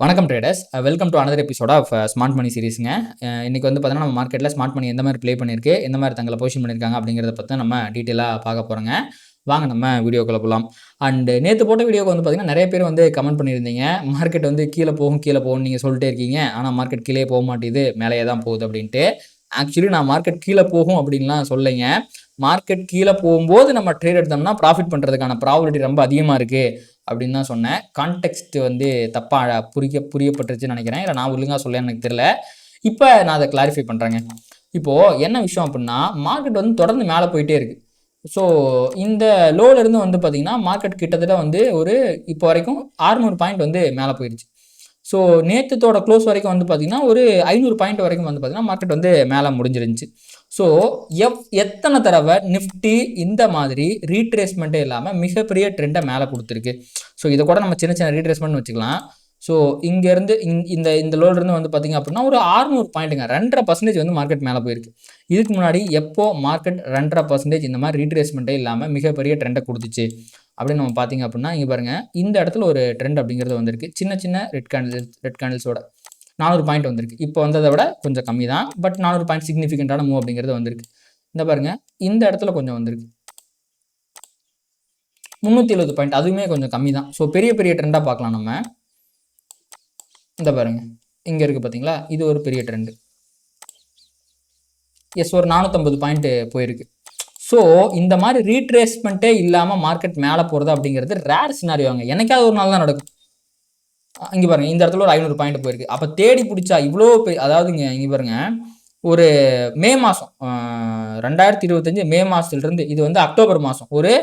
வணக்கம் traders, welcome to another episode of smart money சீரிஸுங்க. இன்றைக்கி வந்து பார்த்தீங்கன்னா நம்ம மார்க்கெட்டில் ஸ்மார்ட் மணி எந்த மாதிரி ப்ளே பண்ணியிருக்கு, எந்த மாதிரி தங்களை பொசிஷன் பண்ணியிருக்காங்க அப்படிங்கிறத பற்றி நம்ம டீட்டெயிலாக பார்க்க போகிறோங்க. வாங்க நம்ம வீடியோக்குள்ளே போகலாம். அண்டு நேற்று போட்ட வீடியோக்கு வந்து பார்த்திங்கன்னா நிறைய பேர் வந்து கமெண்ட் பண்ணியிருந்தீங்க, மார்க்கெட் வந்து கீழே போகும்னு நீங்கள் சொல்லிட்டே இருக்கீங்க, ஆனால் மார்க்கெட் கீழே போக மாட்டேது, மேலேயே தான் போகுது அப்படின்ட்டு. ஆக்சுவலி நான் மார்க்கெட் கீழே போகும் அப்படின்லாம் சொல்லைங்க. மார்க்கெட் கீழே போகும்போது நம்ம ட்ரேட் எடுத்தோம்னா ப்ராஃபிட் பண்ணுறதுக்கான ப்ராபபிலிட்டி ரொம்ப அதிகமாக இருக்குது அப்படின்னு தான் சொன்னேன். கான்டெக்ஸ்ட் வந்து தப்பாக புரியப்பட்டுருச்சுன்னு நினைக்கிறேன், இல்லை நான் ஒழுங்காக சொல்ல எனக்கு தெரியல. இப்போ நான் அதை கிளாரிஃபை பண்ணுறேங்க. இப்போது என்ன விஷயம் அப்படின்னா, மார்க்கெட் வந்து தொடர்ந்து மேலே போயிட்டே இருக்குது. ஸோ இந்த லோலேருந்து வந்து பார்த்திங்கன்னா மார்க்கெட் கிட்டத்தட்ட வந்து ஒரு இப்போ வரைக்கும் 600 பாயிண்ட் வந்து மேலே போயிடுச்சு. ஸோ நேற்றுத்தோட க்ளோஸ் வரைக்கும் வந்து பார்த்திங்கன்னா ஒரு 500 பாயிண்ட் வரைக்கும் வந்து பார்த்திங்கன்னா மார்க்கெட் வந்து மேலே முடிஞ்சிருந்துச்சு. ஸோ எத்தனை தடவை நிஃப்டி இந்த மாதிரி ரீட்ரேஸ்மெண்ட்டே இல்லாமல் மிகப்பெரிய ட்ரெண்டை மேலே கொடுத்துருக்கு. ஸோ இதை கூட நம்ம சின்ன சின்ன ரீட்ரேஸ்மெண்ட் வச்சுக்கலாம். ஸோ இங்கேருந்து இந்த லோலேருந்து வந்து பார்த்திங்க அப்படின்னா ஒரு 600 பாயிண்ட்டுங்க, 2.5% வந்து மார்க்கெட் மேலே போயிருக்கு. இதுக்கு முன்னாடி எப்போ மார்க்கெட் 2.5% இந்த மாதிரி ரீட்ரேஸ்மெண்ட்டே இல்லாமல் மிகப்பெரிய ட்ரெண்டை கொடுத்துச்சு அப்படின்னு நம்ம பார்த்திங்க அப்படின்னா, இங்கே பாருங்கள், இந்த இடத்துல ஒரு ட்ரெண்ட் அப்படிங்கிறது வந்திருக்கு. சின்ன சின்ன ரெட் கேண்டில்ஸோட 400 பாயிண்ட் வந்திருக்கு. இப்போ வந்ததை விட கொஞ்சம் கம்மி தான், பட் 400 பாயிண்ட் சிக்னிஃபிகண்டான மூவ் அப்படிங்கிறது வந்திருக்கு. இந்த பாருங்கள், இந்த இடத்துல கொஞ்சம் வந்திருக்கு 370 பாயிண்ட், அதுவுமே கொஞ்சம் கம்மி தான். ஸோ பெரிய பெரிய ட்ரெண்டாக பார்க்கலாம் நம்ம. இந்த பாருங்கள், இங்கே இருக்குது பார்த்தீங்களா, இது ஒரு பெரிய ட்ரெண்டு. எஸ், ஒரு 450 பாயிண்ட் போயிருக்கு. ஸோ இந்த மாதிரி ரீட்ரேஸ்மெண்ட்டே இல்லாமல் மார்க்கெட் மேலே போகிறது அப்படிங்கிறது ரேர் சினாரியோங்க. என்னைக்காவது ஒரு நாள் தான் நடக்கும். இங்கே பாருங்கள், இந்த இடத்துல ஒரு 500 பாயிண்ட் போயிருக்கு. அப்போ தேடி பிடிச்சா இவ்வளோ அதாவது இங்கே பாருங்கள், ஒரு மே மாதம் 2025 மே மாதத்துலேருந்து இது வந்து அக்டோபர் மாதம், ஒரு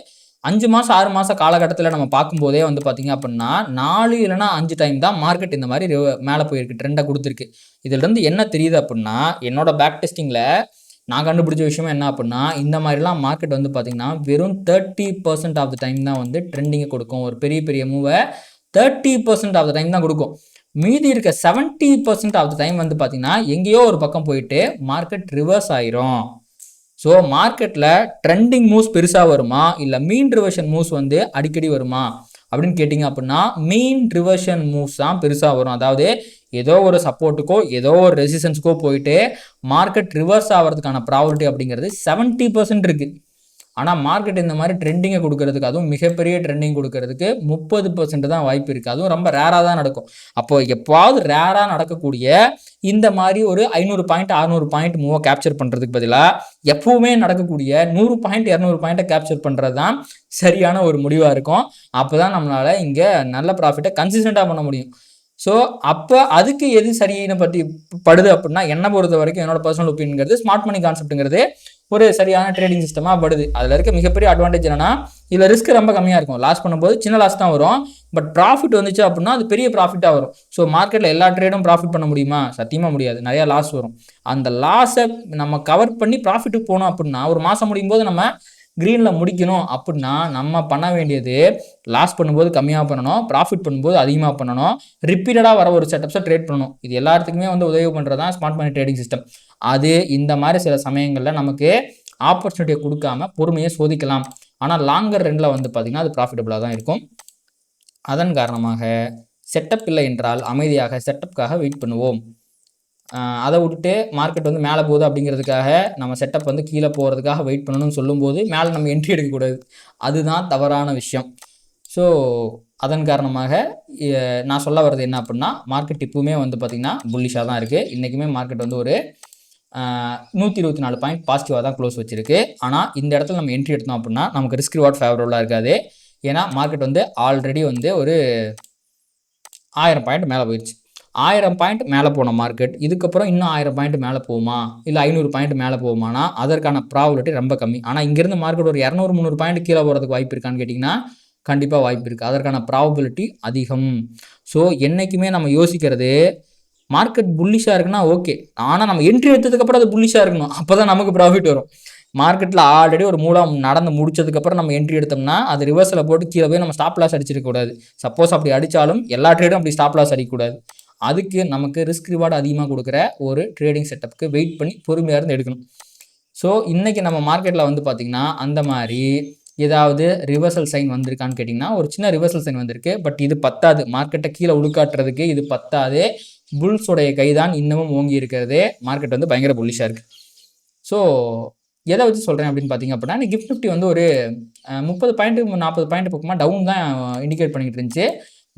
5 மாதம் 6 மாதம் காலகட்டத்தில் நம்ம பார்க்கும்போதே வந்து பார்த்திங்க அப்படின்னா 4 இல்லைனா 5 டைம் தான் மார்க்கெட் இந்த மாதிரி மேலே போயிருக்கு, ட்ரெண்டை கொடுத்துருக்கு. இதுலேருந்து என்ன தெரியுது அப்படின்னா, என்னோட பேக் டெஸ்டிங்கில் நான் கண்டுபிடிச்ச விஷயம் என்ன அப்படின்னா, இந்த மாதிரிலாம் மார்க்கெட் வந்து பார்த்திங்கன்னா வெறும் 30% ஆஃப் த டைம் தான் வந்து ட்ரெண்டிங்கை கொடுக்கும். ஒரு பெரிய பெரிய மூவை 30% ஆஃப் த டைம் தான் கொடுக்கும். மீதி இருக்க 70% ஆஃப் த டைம் வந்து பார்த்திங்கன்னா எங்கேயோ ஒரு பக்கம் போயிட்டு மார்க்கெட் ரிவர்ஸ் ஆயிரும். ஸோ மார்க்கெட்டில் ட்ரெண்டிங் மூவ்ஸ் பெருசாக வருமா, இல்லை மீன் ரிவர்ஷன் மூவ்ஸ் வந்து அடிக்கடி வருமா அப்படின்னு கேட்டிங்க அப்படின்னா, மீன் ரிவர்ஷன் மூவ்ஸ் தான் பெருசாக வரும். அதாவது ஏதோ ஒரு சப்போர்ட்டுக்கோ ஏதோ ஒரு ரெசிஸ்டன்ஸுக்கோ போயிட்டு மார்க்கெட் ரிவர்ஸ் ஆகிறதுக்கான ப்ராபபிலிட்டி அப்படிங்கிறது 70% இருக்குது. ஆனால் மார்க்கெட் இந்த மாதிரி ட்ரெண்டிங்கை கொடுக்கறதுக்கு, அதுவும் மிகப்பெரிய ட்ரெண்டிங் கொடுக்கறதுக்கு 30% தான் வாய்ப்பு இருக்குது. அதுவும் ரொம்ப ரேராக தான் நடக்கும். அப்போது எப்போது ரேராக நடக்கக்கூடிய இந்த மாதிரி ஒரு 500 பாயிண்ட் 600 பாயிண்ட் மூவை கேப்சர் பண்ணுறதுக்கு பதிலாக எப்பவுமே நடக்கக்கூடிய 100 பாயிண்ட் 200 பாயிண்ட்டை கேப்சர் பண்ணுறது தான் சரியான ஒரு முடிவாக இருக்கும். அப்போ தான் நம்மளால் இங்கே நல்ல ப்ராஃபிட்டை கன்சிஸ்டண்ட்டாக பண்ண முடியும். ஸோ அப்போ அதுக்கு எது சரின்னு பற்றி படுது அப்படின்னா, என்னை பொறுத்த வரைக்கும் என்னோட பர்சனல் ஒப்பீனியன்ங்கிறது ஸ்மார்ட் மணி கான்செப்ட்டுங்கிறது ஒரு சரியான ட்ரேடிங் சிஸ்டமாக படுது. அதில் இருக்க மிகப்பெரிய அட்வான்டேஜ் என்னன்னா, இதில் ரிஸ்க் ரொம்ப கம்மியாக இருக்கும். லாஸ் பண்ணும்போது சின்ன லாஸ் தான் வரும், பட் ப்ராஃபிட் வந்துச்சு அப்படின்னா அது பெரிய ப்ராஃபிட்டாக வரும். ஸோ மார்க்கெட்டில் எல்லா ட்ரேடும் ப்ராஃபிட் பண்ண முடியுமா? சத்தியமாக முடியாது. நிறையா லாஸ் வரும். அந்த லாஸை நம்ம கவர் பண்ணி ப்ராஃபிட்டுக்கு போனோம் அப்படின்னா, ஒரு மாதம் முடியும் போது நம்ம க்ரீனில் முடிக்கணும் அப்படின்னா நம்ம பண்ண வேண்டியது, லாஸ் பண்ணும்போது கம்மியாக பண்ணணும், ப்ராஃபிட் பண்ணும்போது அதிகமாக பண்ணணும், ரிப்பீட்டடாக வர ஒரு செட்டப்ஸை ட்ரேட் பண்ணணும். இது எல்லாத்துக்குமே வந்து உதவி பண்ணுறது தான் ஸ்மார்ட் மணி ட்ரேடிங் சிஸ்டம். அது இந்த மாதிரி சில சமயங்களில் நமக்கு ஆப்பர்ச்சுனிட்டியை கொடுக்காம பொறுமையை சோதிக்கலாம். ஆனால் லாங்கர் ரெண்டில் வந்து பார்த்திங்கன்னா அது ப்ராஃபிட்டபுளாக தான் இருக்கும். அதன் காரணமாக செட்டப் இல்லை என்றால் அமைதியாக செட்டப்புக்காக வெயிட் பண்ணுவோம். அதை விட்டுட்டு மார்க்கெட் வந்து மேலே போகுது அப்படிங்கிறதுக்காக நம்ம செட்டப் வந்து கீழே போகிறதுக்காக வெயிட் பண்ணணும்னு சொல்லும்போது மேலே நம்ம என்ட்ரி எடுக்கக்கூடாது. அதுதான் தவறான விஷயம். ஸோ அதன் காரணமாக நான் சொல்ல வர்றது என்ன அப்படின்னா, மார்க்கெட் இப்போவுமே வந்து பார்த்திங்கன்னா புல்லிஷாக தான் இருக்குது. இன்றைக்குமே மார்க்கெட் வந்து ஒரு 124 பாயிண்ட் பாசிட்டிவாக தான் க்ளோஸ் வச்சிருக்கு. ஆனால் இந்த இடத்துல நம்ம என்ட்ரி எடுத்தோம் அப்படின்னா நமக்கு ரிஸ்க் ரிவார்ட் ஃபேவரபுளாக இருக்காது. ஏன்னா மார்க்கெட் வந்து ஆல்ரெடி வந்து ஒரு 1000 பாயிண்ட் மேலே போயிடுச்சு. 1000 பாயிண்ட் மேலே போன மார்க்கெட் இதுக்கப்புறம் இன்னும் 1000 பாயிண்ட் மேலே போகுமா, இல்லை 500 பாயிண்ட் மேலே போகுமானா அதற்கான ப்ராபபிலிட்டி ரொம்ப கம்மி. ஆனால் இங்கேருந்து மார்க்கெட் ஒரு 200-300 பாயிண்ட் கீழே போகிறதுக்கு வாய்ப்பு இருக்கான்னு கேட்டிங்கன்னா கண்டிப்பாக வாய்ப்பு இருக்குது. அதற்கான ப்ராபபிலிட்டி அதிகம். ஸோ என்றைக்குமே நம்ம யோசிக்கிறது, மார்க்கெட் புல்லிஷாக இருக்குன்னா ஓகே, ஆனால் நம்ம என்ட்ரி எடுத்ததுக்கப்புறம் அது புல்லிஷாக இருக்கணும். அப்போ தான் நமக்கு ப்ராஃபிட் வரும். மார்க்கெட்டில் ஆல்ரெடி ஒரு மூலம் நடந்து முடிச்சதுக்கப்புறம் நம்ம என்ட்ரி எடுத்தோம்னா அது ரிவர்ஸில் போட்டு கீழே போய் நம்ம ஸ்டாப் லாஸ் அடிச்சிருக்கக்கூடாது. சப்போஸ் அப்படி அடித்தாலும் எல்லா ட்ரேடும் அப்படி ஸ்டாப் லாஸ் அடிக்கக்கூடாது. அதுக்கு நமக்கு ரிஸ்க் ரிவார்டு அதிகமாக கொடுக்குற ஒரு ட்ரேடிங் செட்டப்புக்கு வெயிட் பண்ணி பொறுமையாக இருந்து எடுக்கணும். ஸோ இன்றைக்கி நம்ம மார்க்கெட்டில் வந்து பார்த்திங்கன்னா அந்த மாதிரி ஏதாவது ரிவர்சல் சைன் வந்திருக்கான்னு கேட்டிங்கன்னா ஒரு சின்ன ரிவர்சல் சைன் வந்திருக்கு. பட் இது பத்தாது, மார்க்கெட்டை கீழே உழுக்காட்டுறதுக்கு இது பத்தாது. புல்ஸோடைய கைதான் இன்னமும் ஓங்கி இருக்கிறது. மார்க்கெட் வந்து பயங்கர புல்லிஷாக இருக்குது. ஸோ எதை வச்சு சொல்கிறேன் அப்படின்னு பார்த்தீங்க அப்படின்னா, நிஃப்டி 50 வந்து ஒரு 30 பாயிண்ட் 40 பாயிண்ட் பக்கமாக டவுன் தான் இண்டிகேட் பண்ணிக்கிட்டு இருந்துச்சு.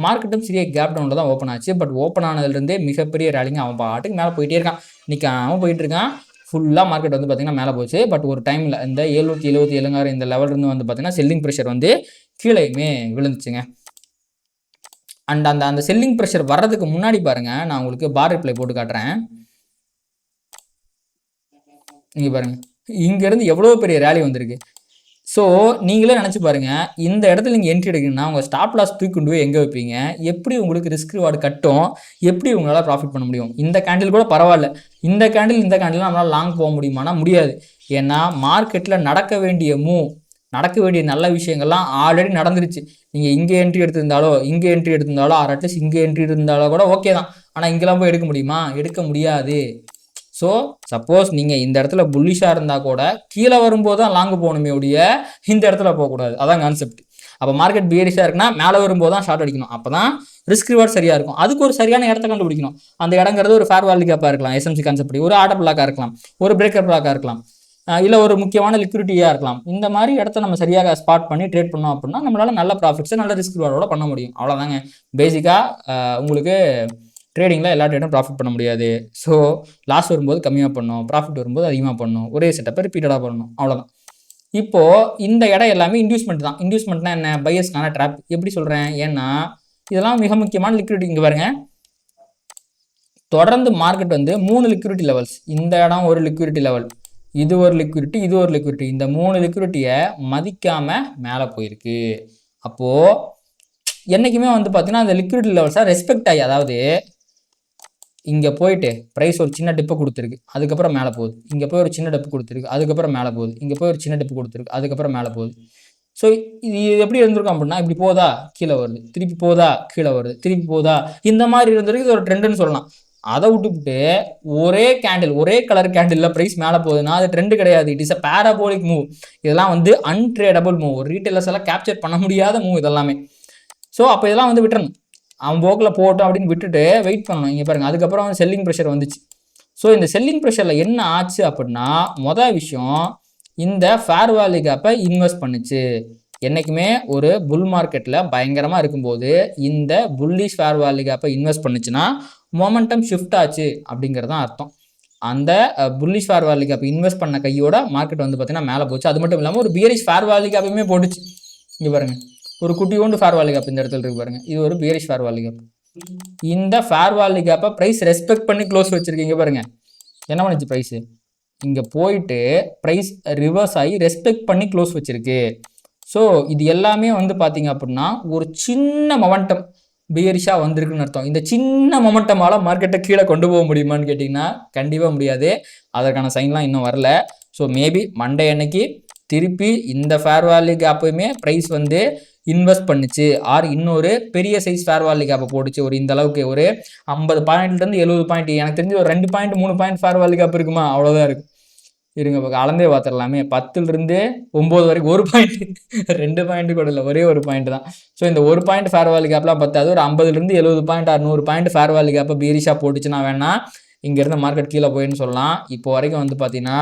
மார்க்கெட்டும் சிறிய கேப் டவுனில் தான் ஓப்பன் ஆச்சு. பட் ஓப்பன் ஆனதுலேருந்தே மிகப்பெரிய ரேலிங்க அவன் பாட்டுக்கு மேலே போயிட்டே இருக்கான். நிற்காம போயிட்டு இருக்கான். ஃபுல்லாக மார்க்கெட் வந்து பார்த்திங்கன்னா மேலே போச்சு. பட் ஒரு டைமில் இந்த 777 இந்த லெவலிருந்து வந்து பார்த்திங்கன்னா செல்லிங் ப்ரெஷர் வந்து கீழேயுமே விழுந்துச்சுங்க. அண்ட் அந்த செல்லிங் ப்ரெஷர் வர்றதுக்கு முன்னாடி பாருங்கள், நான் உங்களுக்கு பார் ரிப்ளை போட்டு காட்டுறேன். நீங்கள் பாருங்கள், இங்கேருந்து எவ்வளோ பெரிய ரேலி வந்திருக்கு. ஸோ நீங்களே நினச்சி பாருங்கள், இந்த இடத்துல நீங்கள் என்ட்ரி எடுக்கணும்னா உங்கள் ஸ்டாப் லாஸ் தூக்கி கொண்டு போய் எங்கே வைப்பீங்க? எப்படி உங்களுக்கு ரிஸ்க் ரிவார்டு கட்டும்? எப்படி உங்களால் ப்ராஃபிட் பண்ண முடியும்? இந்த கேண்டில் கூட பரவாயில்ல, இந்த கேண்டில் நம்மளால் லாங் போக முடியுமானா முடியாது. ஏன்னா மார்க்கெட்டில் நடக்க வேண்டிய நல்ல விஷயங்கள்லாம் ஆல்ரெடி நடந்துருச்சு. நீங்கள் இங்கே என்ட்ரி எடுத்திருந்தாலோ அட்லீஸ்ட் இங்கே என்ட்ரி இருந்தாலோ கூட ஓகே தான். ஆனால் இங்கெல்லாம் போய் எடுக்க முடியுமா? எடுக்க முடியாது. ஸோ சப்போஸ் நீங்கள் இந்த இடத்துல புல்லிஷாக இருந்தால் கூட கீழே வரும்போது தான் லாங்கு போகணுமே ஒழிய இந்த இடத்துல போகக்கூடாது. அதான் கான்செப்ட். அப்போ மார்க்கெட் பியரிஷாக இருக்குன்னா மேலே வரும்போது தான் ஷார்ட் அடிக்கணும். அப்போ தான் ரிஸ்க் ரிவார்ட் சரியாக இருக்கும். அதுக்கு ஒரு சரியான இடத்த கண்டுபிடிக்கணும். அந்த இடங்கிறது ஒரு ஃபேர் வேல்யூ கேப்பாக இருக்கலாம், எஸ்எம்சி கான்செப்ட், ஒரு ஆர்டர் பிளாக்காக இருக்கலாம், ஒரு பிரேக்கர் பிளாக்காக இருக்கலாம், இல்லை ஒரு முக்கியமான லிக்விடிட்டியாக இருக்கலாம். இந்த மாதிரி இடத்த நம்ம சரியாக ஸ்பாட் பண்ணி ட்ரேட் பண்ணோம் அப்படின்னா நம்மளால் நல்ல ப்ராஃபிட்ஸை நல்ல ரிஸ்க் ரிவார்டோட பண்ண முடியும். அவ்வளோதாங்க பேசிக்காக. உங்களுக்கு ட்ரேடிங்கில் எல்லா ட்ரேடும் ப்ராஃபிட் பண்ண முடியாது. ஸோ லாஸ் வரும்போது கம்மியாக பண்ணணும், ப்ராஃபிட் வரும்போது அதிகமாக பண்ணணும், ஒரே செட்டப்பை ரிப்பீட்டடாக பண்ணணும், அவ்வளோதான். இப்போது இந்த இடம் எல்லாமே இன்டியூஸ்மெண்ட் தான். இன்டியூஸ்மெண்ட்னா என்ன? பையர்ஸ்க்கான ட்ராப். எப்படி சொல்கிறேன்? ஏன்னா இதெல்லாம் மிக முக்கியமான லிக்விடிட்டி. இங்கே பாருங்க, தொடர்ந்து மார்க்கெட் வந்து 3 லிக்விடிட்டி லெவல்ஸ். இந்த இடம் ஒரு லிக்விடிட்டி லெவல், இது ஒரு லிக்விடிட்டி, இது ஒரு லிக்விடிட்டி. இந்த 3 லிக்விடிட்டியை மதிக்காமல் மேலே போயிருக்கு. அப்போது என்றைக்குமே வந்து பார்த்தீங்கன்னா அந்த லிக்விடிட்டி லெவல்ஸாக ரெஸ்பெக்ட் ஆகி, அதாவது இங்கே போயிட்டு ப்ரைஸ் ஒரு சின்ன டிப்பை கொடுத்துருக்கு, அதுக்கப்புறம் மேலே போகுது. இங்கே போய் ஒரு சின்ன டிப்பு கொடுத்துருக்கு, அதுக்கப்புறம் மேலே போகுது. இங்கே போய் ஒரு சின்ன டிப்பு கொடுத்துருக்கு, அதுக்கப்புறம் மேலே போகுது. ஸோ இது எப்படி இருந்திருக்கும் அப்படின்னா, இப்படி போதா கீழே வருது, திருப்பி போதா கீழே வருது, திருப்பி போதா, இந்த மாதிரி இருந்திருக்கு. இது ஒரு ட்ரெண்டுன்னு சொல்லலாம். அதை விட்டுவிட்டு ஒரே கேண்டில், ஒரே கலர் கேண்டிலில் ப்ரைஸ் மேலே போகுதுன்னா அது ட்ரெண்டு கிடையாது. It is a parabolic move. இதெல்லாம் வந்து அன்ட்ரேடபிள் மூவ். ரீட்டைலர்ஸ் எல்லாம் கேப்சர் பண்ண முடியாத மூவ் இதெல்லாமே. ஸோ அப்போ இதெல்லாம் வந்து விட்டுறணும். அவன் போக்கில் போட்டோம் அப்படின்னு விட்டுட்டு வெயிட் பண்ணணும். இங்கே பாருங்கள், அதுக்கப்புறம் செல்லிங் ப்ரெஷர் வந்துச்சு. ஸோ இந்த செல்லிங் ப்ரெஷரில் என்ன ஆச்சு அப்படின்னா, மொதல் விஷயம் இந்த ஃபேர் வேல்யூ கேப்பை இன்வெஸ்ட் பண்ணுச்சு. என்றைக்குமே ஒரு புல் மார்க்கெட்டில் பயங்கரமாக இருக்கும்போது இந்த புல்லிஷ் ஃபேர் வேல்யூ கேப்பை இன்வெஸ்ட் பண்ணுச்சுன்னா மொமெண்டம் ஷிஃப்ட் ஆச்சு அப்படிங்கிறது தான் அர்த்தம். அந்த bullish fair value gap invest பண்ண கையோட மார்க்கெட் வந்து பார்த்தீங்கன்னா மேலே போச்சு. அது மட்டும் இல்லாமல் ஒரு பியரிஷ் ஃபேர் வேல்யூ கேப்பையுமே போட்டுச்சு. இங்கே பாருங்கள், ஒரு குட்டியோண்டு ஃபேர் வேல்யூ கேப் இந்த இடத்துல இருக்கு பாருங்க. இது ஒரு பியரிஷ் ஃபேர் வேல்யூ கேப். இந்த ஃபேர் வேல்யூ கேப்பை ப்ரைஸ் ரெஸ்பெக்ட் பண்ணி க்ளோஸ் வச்சிருக்கீங்க பாருங்க. என்ன பண்ணுச்சு ப்ரைஸ்? இங்கே போயிட்டு ப்ரைஸ் ரிவர்ஸ் ஆகி ரெஸ்பெக்ட் பண்ணி க்ளோஸ் வச்சிருக்கு. ஸோ இது எல்லாமே வந்து பார்த்தீங்க அப்படின்னா ஒரு சின்ன மொமெண்டம் பியரிஷாக வந்திருக்குன்னு அர்த்தம். இந்த சின்ன மொமெண்டமால மார்க்கெட்டை கீழே கொண்டு போக முடியுமான்னு கேட்டிங்கன்னா கண்டிப்பாக முடியாது. அதற்கான சைன்லாம் இன்னும் வரல. ஸோ மேபி மண்டே அன்னைக்கு திருப்பி இந்த ஃபேர் வேல்யூ கேப்பையுமே ப்ரைஸ் வந்து இன்வெஸ்ட் பண்ணுச்சு, ஆர் இன்னொரு பெரிய சைஸ் ஃபேர் வேல்யூ கேப்பை போட்டுச்சு. ஒரு இந்த அளவுக்கு ஒரு 50 பாயிண்ட்லேருந்து 70 பாயிண்ட், எனக்கு தெரிஞ்சு ஒரு 2 point 3 point fair value gap இருக்குமா, அவ்வளோதான் இருக்குது. இருங்க அளந்தே பார்த்துடலாமே. 10லிருந்து 9 வரைக்கும் 1 பாயிண்ட், 2 பாயிண்ட் கூட இல்லை, ஒரே ஒரு பாயிண்ட் தான். ஸோ இந்த 1 பாயிண்ட் ஃபேர் வேல்யூ கேப்லாம் பத்தாது. ஒரு 50லிருந்து 70 பாயிண்ட் 100 பாயிண்ட் ஃபேர் வேல்யூ கேப்பை பீரிஷாக போட்டுச்சுன்னா வேணா இங்கேருந்து மார்க்கெட் கீழே போயின்னு சொல்லலாம். இப்போ வரைக்கும் வந்து பார்த்தீங்கன்னா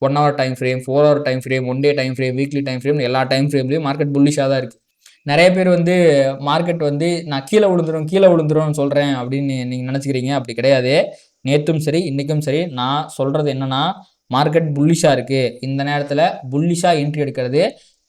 1 hour time frame, 4 hour time frame, 1 day time frame, weekly time frame, எல்லா டைம் ஃப்ரேம்லேயும் மார்க்கெட் புல்லிஷாக தான் இருக்குது. நிறைய பேர் வந்து மார்க்கெட் வந்து நான் கீழே விழுந்துரும் சொல்கிறேன் அப்படின்னு நீங்கள் நினச்சிக்கிறீங்க. அப்படி கிடையாது. நேற்றும் சரி இன்றைக்கும் சரி நான் சொல்கிறது என்னென்னா, மார்க்கெட் புல்லிஷாக இருக்குது. இந்த நேரத்தில் புல்லிஷாக என்ட்ரி எடுக்கிறது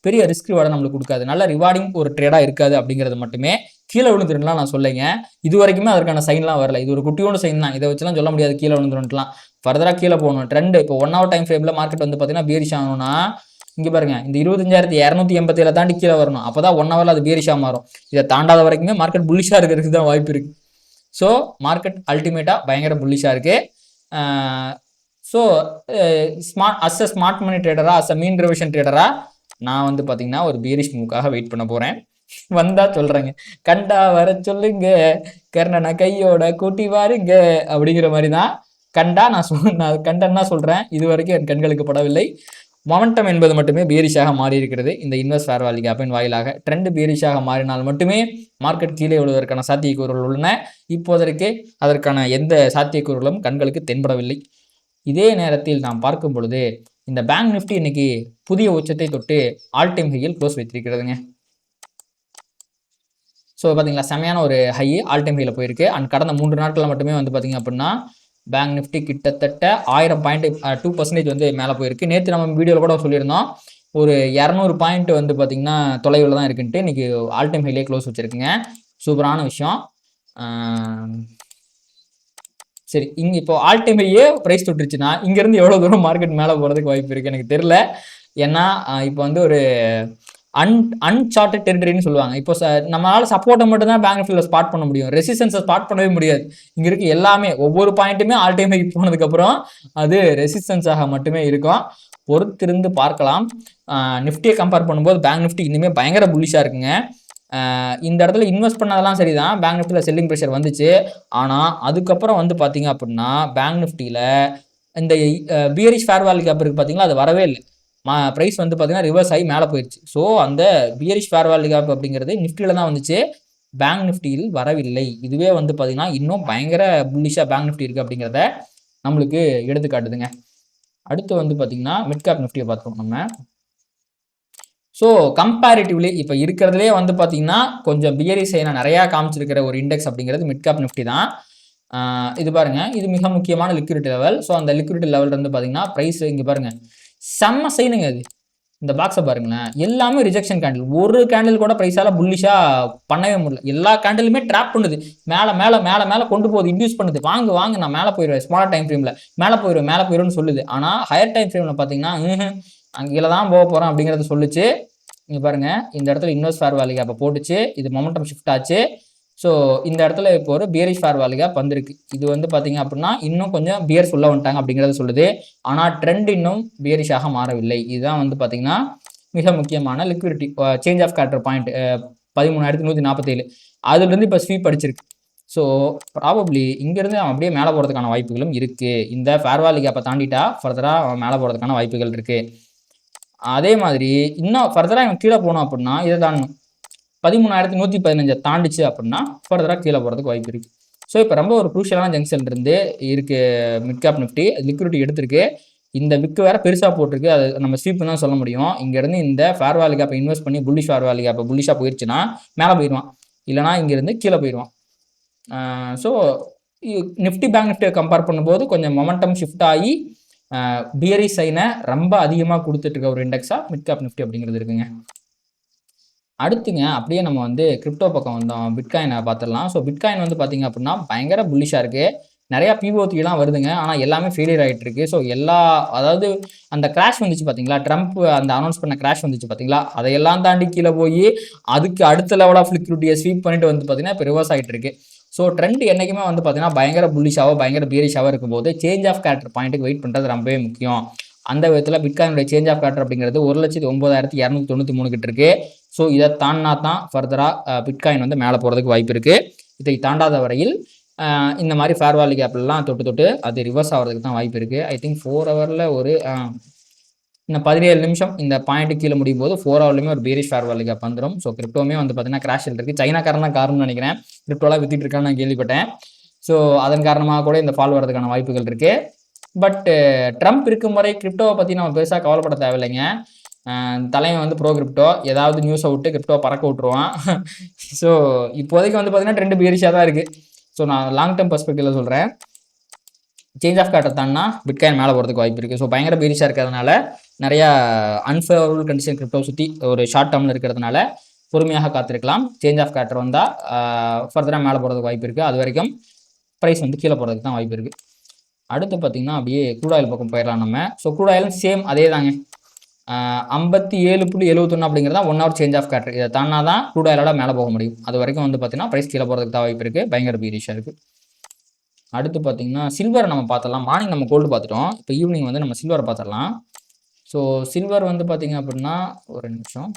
பெரிய ரிஸ்க் ரிவார்டை நம்மளுக்கு கொடுக்காது, நல்ல ரிவார்டிங் ஒரு ட்ரேடாக இருக்காது அப்படிங்கிறது மட்டுமே. கீழே விழுந்துருலாம் நான் சொல்லுங்க, இது வரைக்குமே அதற்கான சைன்லாம் வரல. இது ஒரு குட்டியோட சைன் தான், இதை வச்சுலாம் சொல்ல முடியாது கீழே விழுந்துருன்ட்டுலாம். ஃபர்தராக கீழே போகணும். ட்ரெண்டு இப்போ 1 hour டைம் ஃப்ரேமில் மார்க்கெட் வந்து பார்த்தீங்கன்னா பீரிஷ் ஆகணும்னா இங்கே பாருங்கள், இந்த 25,287 தாண்டி கீழே வரணும். அப்போ தான் 1 hourல அது பீரிஷாக மாறும். இதை தாண்டாத வரைக்குமே மார்க்கெட் புல்லிஷாக இருக்கிறதுக்கு தான் வாய்ப்பு இருக்குது. ஸோ மார்க்கெட் அல்டிமேட்டாக பயங்கர புல்லிஷாக இருக்குது. ஸோ ஸ்மார்ட் மணி ட்ரேடராக, அஸ் அ மீன் ரிவிஷன் ட்ரேடராக நான் வந்து பார்த்தீங்கன்னா ஒரு பீரிஷ் மூவ்காக வெயிட் பண்ண போகிறேன். வந்தால் சொல்கிறேங்க, கண்டா வர சொல்லுங்க, கர்ணனை கையோட கூட்டி வாருங்க அப்படிங்கிற மாதிரி தான். கண்டா நான் கண்டன்னா சொல்கிறேன். இது வரைக்கும் என் கண்களுக்கு படவில்லை. மொமெண்டம் என்பது மட்டுமே பியரிஷாக மாறி இருக்கிறது இந்த இன்வெர்ஸ் ஃபேர் வேல்யூ கேப்பின் வாயிலாக. ட்ரெண்ட் பியரிஷாக மாறினால் மட்டுமே மார்க்கெட் கீழே விழுவதற்கான சாத்தியக்கூறுகள் உள்ளன. இப்போதற்கு அதற்கான எந்த சாத்தியக்கூறுகளும் கண்களுக்கு தென்படவில்லை. இதே நேரத்தில் நாம் பார்க்கும் பொழுது இந்த பேங்க் நிஃப்டி இன்னைக்கு புதிய உச்சத்தை தொட்டு ஆல் டைம் ஹையில் க்ளோஸ் வைத்திருக்கிறதுங்க. ஸோ பார்த்தீங்களா, செமையான ஒரு ஹை ஆல் டைம் ஹையில் போயிருக்கு. அண்ட் கடந்த 3 நாட்களில் மட்டுமே வந்து பார்த்தீங்க அப்படின்னா பேங்க் நிஃப்டி கிட்டத்தட்ட 1000 பாயிண்ட் 2% வந்து மேலே போயிருக்கு. நேற்று நம்ம வீடியோவில் கூட சொல்லியிருந்தோம் ஒரு 200 பாயிண்ட் வந்து பார்த்தீங்கன்னா தொலைவில் தான் இருக்குன்ட்டு. இன்றைக்கி ஆல் டைம் ஹைலே க்ளோஸ் வச்சுருக்குங்க. சூப்பரான விஷயம். சரி, இங்கே இப்போ ஆல் டைம் ஹையே ப்ரைஸ் தொட்டுருச்சுன்னா இங்கேருந்து எவ்வளோ தூரம் மார்க்கெட் மேலே போகிறதுக்கு வாய்ப்பு இருக்குது எனக்கு தெரில. ஏன்னா இப்போ வந்து ஒரு அன்சார்ட்டட் டெரிட்டரின்னு சொல்லுவாங்க. இப்போ நம்மளால சப்போர்ட்டை மட்டும் தான் பேங்க் நிஃப்டியில் ஸ்பாட் பண்ண முடியும், ரெசிஸ்டன்ஸை ஸ்பாட் பண்ணவே முடியாது. இங்கே இருக்க எல்லாமே ஒவ்வொரு பாயிண்ட்டுமே ஆல் டைம் ஹை போனதுக்கப்புறம் அது ரெசிஸ்டன்ஸாக மட்டுமே இருக்கும். பொறுத்திருந்து பார்க்கலாம். நிஃப்டியை கம்பேர் பண்ணும்போது பேங்க் நிஃப்டி இன்னுமே பயங்கர புல்லிஷாக இருக்குங்க. இந்த இடத்துல இன்வெஸ்ட் பண்ணதெல்லாம் சரி தான், பேங்க் நிஃப்டியில் செல்லிங் ப்ரெஷர் வந்துச்சு. ஆனால் அதுக்கப்புறம் வந்து பார்த்தீங்க அப்படின்னா பேங்க் நிஃப்டியில் இந்த பியரிஷ் ஃபேர் வேல்யூ கேப் இருக்குது பார்த்தீங்களா, அது வரவே இல்லை. ப்ரைஸ் வந்து பார்த்தீங்கன்னா ரிவர்ஸ் ஆகி மேலே போயிடுச்சு. ஸோ அந்த பியரிஷ் ஃபேர் வேல்யூ கேப் அப்படிங்கிறது நிஃப்டியில் தான் வந்துச்சு, பேங்க் நிஃப்டியில் வரவில்லை. இதுவே வந்து பார்த்தீங்கன்னா இன்னும் பயங்கர புல்லிஷாக பேங்க் நிஃப்டி இருக்குது அப்படிங்கிறத நம்மளுக்கு எடுத்துக்காட்டுதுங்க. அடுத்து வந்து பார்த்தீங்கன்னா மிட் கேப் நிஃப்டியை பார்த்தோம் நம்ம. ஸோ கம்பேரிட்டிவ்லி இப்போ இருக்கிறதுலே வந்து பார்த்தீங்கன்னா கொஞ்சம் பியரிஷ் சைனா நிறையா காமிச்சிருக்கிற ஒரு இண்டெக்ஸ் அப்படிங்கிறது மிட் கேப் நிஃப்டி தான். இது பாருங்கள், இது மிக முக்கியமான லிக்விடிட்டி லெவல். ஸோ அந்த லிக்விடிட்டி லெவல் வந்து பார்த்தீங்கன்னா ப்ரைஸ் இங்கே பாருங்கள் செம்ம சைனுங்க. அது இந்த பாக்ஸை பாருங்களேன், எல்லாமே ரிஜெக்ஷன் கேண்டில். ஒரு கேண்டில் கூட ப்ரைஸால் புல்லிஷாக பண்ணவே முடியல. எல்லா கேண்டிலுமே ட்ராப் பண்ணுது, மேலே மேலே மேலே மேலே கொண்டு போகுது, இன்டியூஸ் பண்ணுது, வாங்க வாங்க நான் மேலே போயிடுவேன், ஸ்மால் டைம் ஃப்ரேமில் மேலே போயிடுவேன்னு சொல்லுது. ஆனால் ஹையர் டைம் ஃப்ரேமில் பார்த்தீங்கன்னா அங்கே தான் போக போகிறோம் அப்படிங்கிறத சொல்லிச்சு. இங்கே பாருங்கள், இந்த இடத்துல இன்வெர்ஸ் ஃபேர் வேல்யூ கேப்பை போட்டுச்சு, இது மொமெண்டம் ஷிஃப்ட் ஆச்சு. ஸோ இந்த இடத்துல இப்போ ஒரு பியரிஷ் ஃபேர் வேல்யூ கேப் வந்திருக்கு. இது வந்து பார்த்தீங்க அப்படின்னா இன்னும் கொஞ்சம் பியர்ஸ் உள்ள வந்துட்டாங்க அப்படிங்கிறத சொல்லுது. ஆனால் ட்ரெண்ட் இன்னும் பியரிஷாக மாறவில்லை. இதுதான் வந்து பார்த்தீங்கன்னா மிக முக்கியமான liquidity change of character point 13,147 அதுலேருந்து இப்போ ஸ்வீப் அடிச்சிருக்கு. ஸோ ப்ராபப்ளி இங்கேருந்து அவன் அப்படியே மேலே போகிறதுக்கான வாய்ப்புகளும் இருக்குது. இந்த ஃபேர் வேல்யூ கேப்பை தாண்டிட்டா ஃபர்தராக அவன் மேலே போகிறதுக்கான வாய்ப்புகள் இருக்குது. அதே மாதிரி இன்னும் ஃபர்தராக இவன் கீழே போனோம் அப்படின்னா இதை தாண்டணும், 13,115 தாண்டிச்சு அப்படின்னா ஃபர்தராக கீழே போகிறதுக்கு வாய்ப்பு இருக்குது. ஸோ இப்போ ரொம்ப ஒரு குரூஷியலான ஜங்ஷன் இருந்து இருக்குது மிட் கேப் நிஃப்டி. லிக்விடிட்டி எடுத்திருக்கு, இந்த விக்கு வேறு பெருசாக போட்டிருக்கு, அது நம்ம ஸ்வீப்னு தான் சொல்ல முடியும். இங்கேருந்து இந்த ஃபேர் வேல்யூ கேப்பை இன்வெஸ்ட் பண்ணி புல்லிஷ் ஃபேர் வேல்யூ கேப்பை புல்லிஷாக போயிடுச்சுன்னா மேலே போயிடுவான், இல்லைனா இங்கேருந்து கீழே போயிடுவான். ஸோ நிஃப்டி பேங்க் நிஃப்டியை கம்பேர் பண்ணும்போது கொஞ்சம் மொமெண்டம் ஷிஃப்ட் ஆகி பியரிஷ் சைனை ரொம்ப அதிகமாக கொடுத்துட்ருக்க ஒரு இண்டெக்ஸாக மிட் கேப் நிஃப்டி அப்படிங்கிறது இருக்குங்க. அடுத்துங்க அப்படியே நம்ம வந்து கிரிப்டோ பக்கம் வந்தோம், பிட்காயினை பார்த்துடலாம். ஸோ பிட்காயின் வந்து பார்த்திங்க அப்படின்னா பயங்கர புல்லிஷாக இருக்குது, நிறையா பிஓடிலாம் வருதுங்க, ஆனால் எல்லாமே ஃபெயிலியர் ஆகிட்டு இருக்கு. ஸோ அதாவது அந்த கிராஷ் வந்துச்சு பார்த்தீங்களா, ட்ரம்ப் அந்த அனௌன்ஸ் பண்ண கிராஷ் வந்துச்சு பார்த்தீங்களா, அதையெல்லாம் தாண்டி கீழே போய் அதுக்கு அடுத்த லெவல் ஆஃப் லிக்விடிட்டியை ஸ்வீப் பண்ணிட்டு வந்து பார்த்தீங்கன்னா இப்போ ரிவர்ஸ் ஆகிட்டு இருக்கு. ஸோ ட்ரெண்ட் என்றைக்குமே வந்து பார்த்தீங்கன்னா பயங்கர புல்லிஷாவோ பயங்கர பியரிஷாவோ இருக்கும்போது சேஞ்ச் ஆஃப் கேரக்டர் பாயிண்ட்டுக்கு வெயிட் பண்ணுறது ரொம்பவே முக்கியம். அந்த விதத்தில் பிட்காயினுடைய சேஞ்ச் ஆஃப் கேரக்டர் அப்படிங்கிறது 1,09,293 கிட்ட இருக்குது. ஸோ இதை தாண்டினா தான் ஃபர்தராக பிட்காயின் வந்து மேலே போகிறதுக்கு வாய்ப்பு இருக்குது. இதை தாண்டாத வரையில் இந்த மாதிரி ஃபேர் வேல்யூ கேப்லாம் தொட்டு அது ரிவர்ஸ் ஆகிறதுக்கு தான் வாய்ப்பு இருக்குது. ஐ திங்க் 4 ஹவரில் ஒரு இன்னும் 17 நிமிஷம் இந்த பாயிண்ட்டு கீழே முடியும் போது 4 ஹவர்லையுமே ஒரு பேரிஷ் ஃபேர் வேல்யூ கேப் வந்துடும். ஸோ கிரிப்டோமே வந்து பார்த்தீங்கன்னா கிராஷ் இருக்குது. சைனாக்காரன் தான் காரணம்னு நினைக்கிறேன், கிரிப்டோலாம் வித்திட்டு இருக்கான்னு நான் கேள்விப்பட்டேன். ஸோ அதன் காரணமாக கூட இந்த ஃபால் வரதுக்கான வாய்ப்புகள் இருக்குது. பட் ட்ரம்ப் இருக்கும் வரை கிரிப்டோவை பற்றி நம்ம பெருசாக கவலைப்பட தேவையில்லைங்க. தலைவன் வந்து ப்ரோ கிரிப்டோ ஏதாவது நியூஸை விட்டு கிரிப்டோ பறக்க விட்ருவான். ஸோ இப்போதைக்கு வந்து பார்த்தீங்கன்னா ட்ரெண்டு பியரிஷாக தான் இருக்குது. ஸோ நான் லாங் டேர்ம் பர்ஸ்பெக்டிவில் சொல்கிறேன், சேஞ்ச் ஆஃப் கேரக்டர் தான்னா பிட்காயின் மேலே போகிறதுக்கு வாய்ப்பு இருக்குது. ஸோ பயங்கர பியரிஷாக இருக்கிறதுனால நிறையா அன்ஃபேவரபிள் கண்டிஷன் கிரிப்டோ சுற்றி ஒரு ஷார்ட் டேர்மில் இருக்கிறதுனால பொறுமையாக காத்திருக்கலாம். சேஞ்ச் ஆஃப் கேரக்டர் வந்தால் ஃபர்தராக மேலே போகிறதுக்கு வாய்ப்பு இருக்குது. அது வரைக்கும் ப்ரைஸ் வந்து கீழே போகிறதுக்கு தான் வாய்ப்பு இருக்குது. அடுத்து பார்த்திங்கன்னா அப்படியே க்ரூட் ஆயில் பக்கம் போயிடலாம் நம்ம. ஸோ க்ரூட் ஆயிலும் சேம் அதே தாங்க, 57.71 அப்படிங்கிறது தான் 1 ஹவர் சேஞ்ச் ஆஃப் கேரக்டர். இதை தானா தான் க்ரூட் ஆயிலோட மேலே போக முடியும். அது வரைக்கும் வந்து பார்த்திங்கன்னா ப்ரைஸ் கீழே போகிறதுக்கு தான் வாய்ப்பு இருக்குது, பயங்கர பீரிஷாக இருக்குது. அடுத்து பார்த்திங்கன்னா சில்வர் நம்ம பார்த்துடலாம். மார்னிங் நம்ம கோல்டு பார்த்துட்டோம், இப்போ ஈவினிங் வந்து நம்ம சில்வரை பார்த்துடலாம். ஸோ சில்வர் வந்து பார்த்திங்க அப்படின்னா ஒரு நிமிஷம்,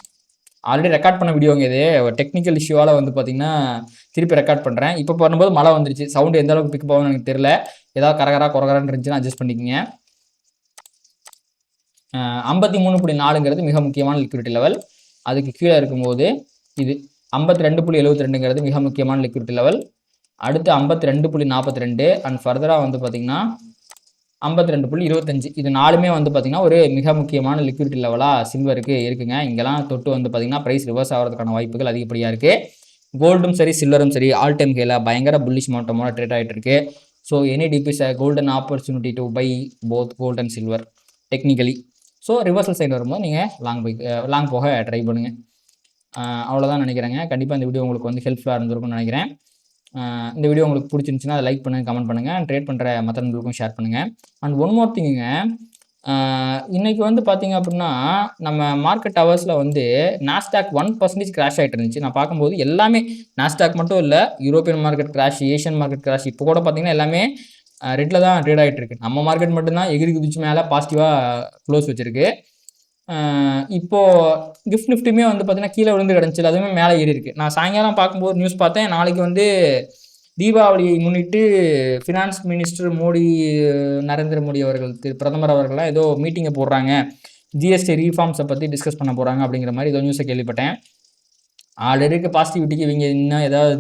ஆல்ரெடி ரெக்கார்ட் பண்ண வீடியோங்க இது, ஒரு டெக்னிக்கல் இஷ்யூவால் வந்து பார்த்திங்கன்னா திருப்பி ரெக்கார்ட் பண்ணுறேன். இப்போ பண்ணும்போது மழை வந்துருச்சு, சவுண்டு எந்த அளவுக்கு பிக்கப் ஆகும்னு எனக்கு தெரியல, ஏதாவது கரகரா குறகரான்னு இருந்துச்சுன்னா அட்ஜஸ்ட் பண்ணிக்கோங்க. 53.4ங்கிறது மிக முக்கியமான லிக்விடிட்டி லெவல். அதுக்கு கீழே இருக்கும்போது இது 52.72ங்கிறது மிக முக்கியமான லிக்விடிட்டி லெவல். அடுத்து 52.42 அண்ட் ஃபர்தராக வந்து பார்த்தீங்கன்னா 52.25 இது 4மே வந்து பார்த்தீங்கன்னா ஒரு மிக முக்கியமான லிக்விடிட்டி லெவலாக சில்வருக்கு இருக்குங்க. இங்கெல்லாம் தொட்டு வந்து பார்த்தீங்கன்னா ப்ரைஸ் ரிவர்ஸ் ஆகிறதுக்கான வாய்ப்புகள் அதிகப்படியாக இருக்குது. கோல்டும் சரி சில்வரும் சரி ஆல் டைம் ஹைல பயங்கர புல்லிஷ் மோட்டமோட ட்ரேட் ஆகிட்டு இருக்கு. So any dips golden opportunity to buy both gold and silver technically. So reversal side வரும்போது நீங்கள் லாங் போக ட்ரை பண்ணுங்கள். அவ்வளோதான் நினைக்கிறேங்க. கண்டிப்பாக இந்த வீடியோ உங்களுக்கு வந்து ஹெல்ப்ஃபுல்லாக இருந்திருக்கும்னு நினைக்கிறேன். இந்த வீடியோ உங்களுக்கு பிடிச்சிருந்துச்சுன்னா அதை லைக் பண்ணுங்கள், கமெண்ட் பண்ணுங்கள், ட்ரேட் பண்ணுற மற்ற நண்பர்களுக்கும் ஷேர் பண்ணுங்கள். அண்ட் ஒன் மோர் திங்குங்க, இன்றைக்கி வந்து பார்த்தீங்க அப்படின்னா நம்ம மார்க்கெட் ஹவர்ஸில் வந்து நாஸ்டாக் 1% கிராஷ் ஆகிட்டு இருந்துச்சு. நான் பார்க்கும்போது எல்லாமே நாஸ்டாக் மட்டும் இல்லை, European market crash, Asian market crash, இப்போ கூட பார்த்தீங்கன்னா எல்லாமே ரெட்டில் தான் ட்ரேட் ஆகிட்டு இருக்கு. நம்ம மார்க்கெட் மட்டும்தான் எகிரி குதிச்சு மேலே பாசிட்டிவாக க்ளோஸ் வச்சுருக்கு. இப்போது கிஃப்ட் நிஃப்ட்டுமே வந்து பார்த்தீங்கன்னா கீழே விழுந்து கிடந்துச்சு, அதுவுமே மேலே ஏறி இருக்குது. நான் சாயங்காலம் பார்க்கும்போது நியூஸ் பார்த்தேன், நாளைக்கு வந்து தீபாவளியை முன்னிட்டு ஃபினான்ஸ் மினிஸ்டர் மோடி, நரேந்திர மோடி அவர்கள், பிரதமர் அவர்கள்லாம் ஏதோ மீட்டிங்கை போடுறாங்க, ஜிஎஸ்டி ரீஃபார்ம்ஸை பற்றி டிஸ்கஸ் பண்ண போகிறாங்க அப்படிங்கிற மாதிரி ஏதோ நியூஸை கேள்விப்பட்டேன். ஆல்ரெடி இருக்க பாசிட்டிவிட்டிக்கு இவங்க இன்னும் ஏதாவது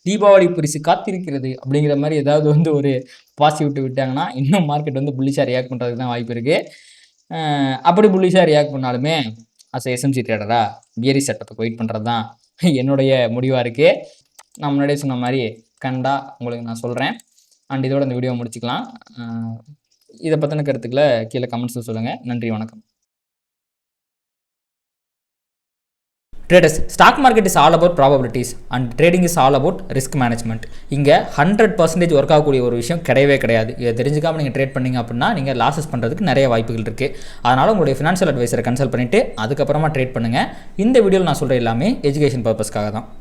தீபாவளி பரிசு காத்திருக்கிறது அப்படிங்கிற மாதிரி ஏதாவது வந்து ஒரு பாசிட்டிவிட்டி விட்டாங்கன்னா இன்னும் மார்க்கெட் வந்து புல்லிஷாக ரியாக்ட் பண்ணுறதுக்கு தான் வாய்ப்பு இருக்குது. அப்படி புல்லிஷாக ரியாக்ட் பண்ணாலுமே அஸ் எஸ்எம்சி ட்ரேடராக பியரி செட்டப்புக்கு வெயிட் பண்ணுறது தான் என்னுடைய முடிவாக இருக்குது. நான் முன்னாடியே சொன்ன மாதிரி கண்டா உங்களுக்கு நான் சொல்கிறேன். அண்ட் இதோட இந்த வீடியோ முடிச்சுக்கலாம். இதை பற்றின கருத்துக்களை கீழே கமெண்ட்ஸில் சொல்லுங்கள். நன்றி, வணக்கம். Traders, stock market is all about probabilities and trading is all about risk management. இங்கே 100% ஒர்க் ஆகக்கூடிய ஒரு விஷயம் கிடையவே கிடையாது. இதை தெரிஞ்சுக்காமல் நீங்கள் ட்ரேட் பண்ணிங்க அப்படின்னா நீங்கள் லாஸஸ் பண்ணுறதுக்கு நிறைய வாய்ப்புகள் இருக்குது. அதனால் உங்களுடைய ஃபினான்ஷியல் அட்வைசரை கன்சல்ட் பண்ணிவிட்டு அதுக்கப்புறமா ட்ரேட் பண்ணுங்கள். இந்த வீடியோவில் நான் சொல்கிற எல்லாமே எஜுகேஷன் பர்பஸ்க்காக தான்.